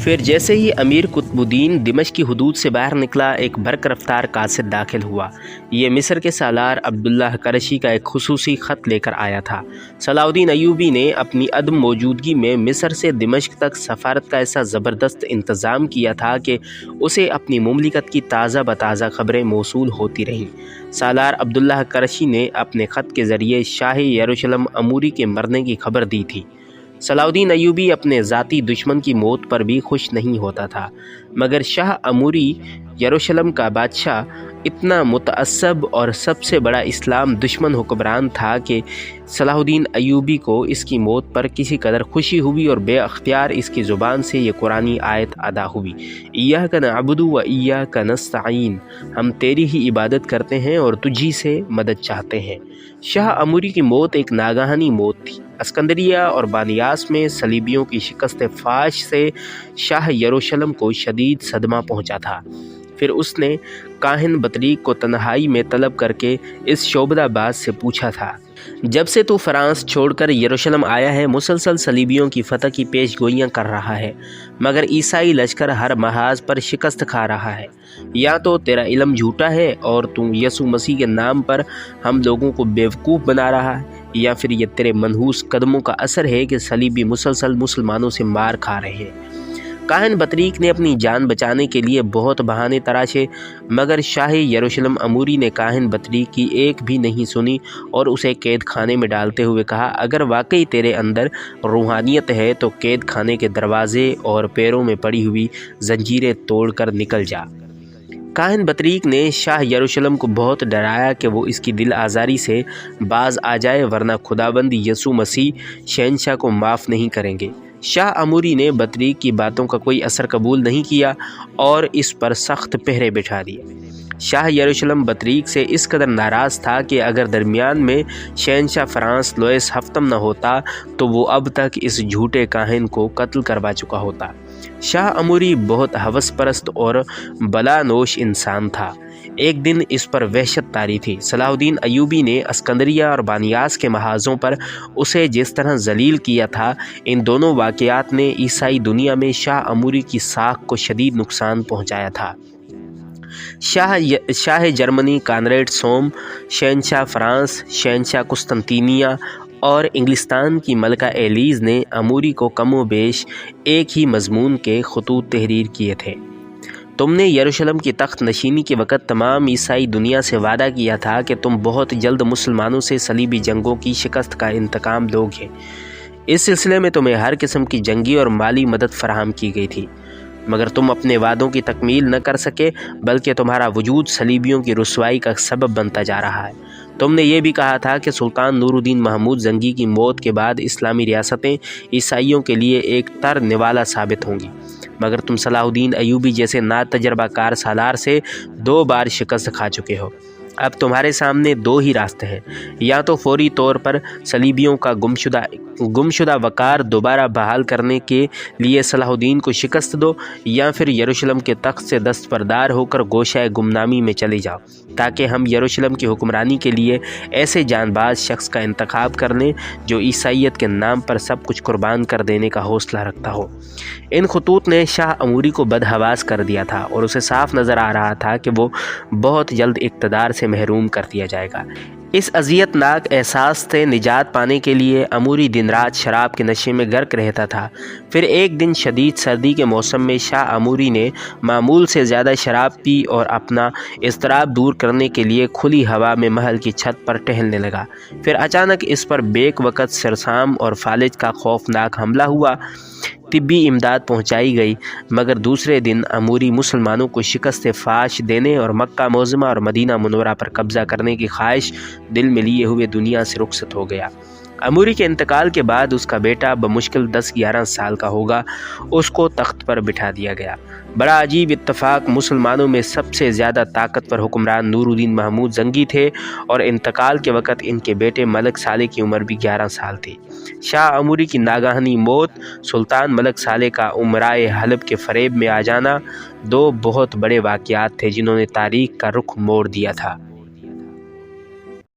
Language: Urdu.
پھر جیسے ہی امیر قطب الدین دمشق کی حدود سے باہر نکلا، ایک برق رفتار قاصد داخل ہوا۔ یہ مصر کے سالار عبداللہ قرشی کا ایک خصوصی خط لے کر آیا تھا۔ صلاح الدین ایوبی نے اپنی عدم موجودگی میں مصر سے دمشق تک سفارت کا ایسا زبردست انتظام کیا تھا کہ اسے اپنی مملکت کی تازہ بتازہ خبریں موصول ہوتی رہیں۔ سالار عبداللہ قرشی نے اپنے خط کے ذریعے شاہ یروشلم اموری کے مرنے کی خبر دی تھی۔ صلاح الدین ایوبی اپنے ذاتی دشمن کی موت پر بھی خوش نہیں ہوتا تھا، مگر شاہ اموری یروشلم کا بادشاہ اتنا متعصب اور سب سے بڑا اسلام دشمن حکمران تھا کہ صلاح الدین ایوبی کو اس کی موت پر کسی قدر خوشی ہوئی اور بے اختیار اس کی زبان سے یہ قرآنی آیت ادا ہوئی: ایاک نعبد و ایاک نستعین، ہم تیری ہی عبادت کرتے ہیں اور تجھی سے مدد چاہتے ہیں۔ شاہ اموری کی موت ایک ناگہانی موت تھی۔ اسکندریہ اور بانیاس میں صلیبیوں کی شکست فاش سے شاہ یروشلم کو شدید صدمہ پہنچا تھا۔ پھر اس نے کاہن بطریق کو تنہائی میں طلب کر کے اس شعبدہ باز سے پوچھا تھا: جب سے تو فرانس چھوڑ کر یروشلم آیا ہے، مسلسل صلیبیوں کی فتح کی پیش گوئیاں کر رہا ہے، مگر عیسائی لشکر ہر محاذ پر شکست کھا رہا ہے۔ یا تو تیرا علم جھوٹا ہے اور تو یسوع مسیح کے نام پر ہم لوگوں کو بیوقوف بنا رہا ہے، یا پھر یہ تیرے منحوس قدموں کا اثر ہے کہ صلیبی مسلسل مسلمانوں سے مار کھا رہے ہیں۔ کاہن بطریق نے اپنی جان بچانے کے لیے بہت بہانے تراشے، مگر شاہ یروشلم اموری نے کاہن بطریق کی ایک بھی نہیں سنی اور اسے قید خانے میں ڈالتے ہوئے کہا: اگر واقعی تیرے اندر روحانیت ہے تو قید خانے کے دروازے اور پیروں میں پڑی ہوئی زنجیریں توڑ کر نکل جا۔ کاہن بطریق نے شاہ یروشلم کو بہت ڈرایا کہ وہ اس کی دل آزاری سے باز آ جائے، ورنہ خداوند یسوع مسیح شہنشاہ کو معاف نہیں کریں گے۔ شاہ اموری نے بطریق کی باتوں کا کوئی اثر قبول نہیں کیا اور اس پر سخت پہرے بٹھا دیے۔ شاہ یروشلم بطریق سے اس قدر ناراض تھا کہ اگر درمیان میں شہنشاہ فرانس لوئس ہفتم نہ ہوتا تو وہ اب تک اس جھوٹے کاہن کو قتل کروا چکا ہوتا۔ شاہ اموری بہت ہوس پرست اور بلا نوش انسان تھا۔ ایک دن اس پر وحشت طاری تھی۔ صلاح الدین ایوبی نے اسکندریہ اور بانیاس کے محاذوں پر اسے جس طرح ذلیل کیا تھا، ان دونوں واقعات نے عیسائی دنیا میں شاہ اموری کی ساکھ کو شدید نقصان پہنچایا تھا۔ شاہ جرمنی کانریڈ سوم، شہنشاہ فرانس، شہنشاہ قسطنطینیہ اور انگلستان کی ملکہ ایلیز نے اموری کو کم و بیش ایک ہی مضمون کے خطوط تحریر کیے تھے: تم نے یروشلم کی تخت نشینی کے وقت تمام عیسائی دنیا سے وعدہ کیا تھا کہ تم بہت جلد مسلمانوں سے صلیبی جنگوں کی شکست کا انتقام لو گے۔ اس سلسلے میں تمہیں ہر قسم کی جنگی اور مالی مدد فراہم کی گئی تھی، مگر تم اپنے وعدوں کی تکمیل نہ کر سکے، بلکہ تمہارا وجود صلیبیوں کی رسوائی کا سبب بنتا جا رہا ہے۔ تم نے یہ بھی کہا تھا کہ سلطان نور الدین محمود زنگی کی موت کے بعد اسلامی ریاستیں عیسائیوں کے لیے ایک تر نوالا ثابت ہوں گی، مگر تم صلاح الدین ایوبی جیسے ناتجربہ کار سالار سے 2 بار شکست کھا چکے ہو۔ اب تمہارے سامنے 2 ہی راستے ہیں: یا تو فوری طور پر صلیبیوں کا گمشدہ وقار دوبارہ بحال کرنے کے لیے صلاح الدین کو شکست دو، یا پھر یروشلم کے تخت سے دستبردار ہو کر گوشہ گمنامی میں چلے جاؤ، تاکہ ہم یروشلم کی حکمرانی کے لیے ایسے جان باز شخص کا انتخاب کر لیں جو عیسائیت کے نام پر سب کچھ قربان کر دینے کا حوصلہ رکھتا ہو۔ ان خطوط نے شاہ اموری کو بدحواس کر دیا تھا اور اسے صاف نظر آ رہا تھا کہ وہ بہت جلد اقتدار سے محروم کر دیا جائے گا۔ اس اذیت ناک احساس سے نجات پانے کے لیے اموری دن رات شراب کے نشے میں غرق رہتا تھا۔ پھر ایک دن شدید سردی کے موسم میں شاہ اموری نے معمول سے زیادہ شراب پی اور اپنا اضطراب دور کرنے کے لیے کھلی ہوا میں محل کی چھت پر ٹہلنے لگا۔ پھر اچانک اس پر بیک وقت سرسام اور فالج کا خوفناک حملہ ہوا۔ طبی امداد پہنچائی گئی، مگر دوسرے دن اموری مسلمانوں کو شکست فاش دینے اور مکہ معظمہ اور مدینہ منورہ پر قبضہ کرنے کی خواہش دل میں لیے ہوئے دنیا سے رخصت ہو گیا۔ اموری کے انتقال کے بعد اس کا بیٹا بمشکل 10-11 سال کا ہوگا، اس کو تخت پر بٹھا دیا گیا۔ بڑا عجیب اتفاق، مسلمانوں میں سب سے زیادہ طاقتور حکمران نور الدین محمود زنگی تھے اور انتقال کے وقت ان کے بیٹے ملک صالح کی عمر بھی 11 سال تھی۔ شاہ اموری کی ناگہانی موت، سلطان ملک صالح کا امرائے حلب کے فریب میں آ جانا، 2 بہت بڑے واقعات تھے جنہوں نے تاریخ کا رخ موڑ دیا تھا۔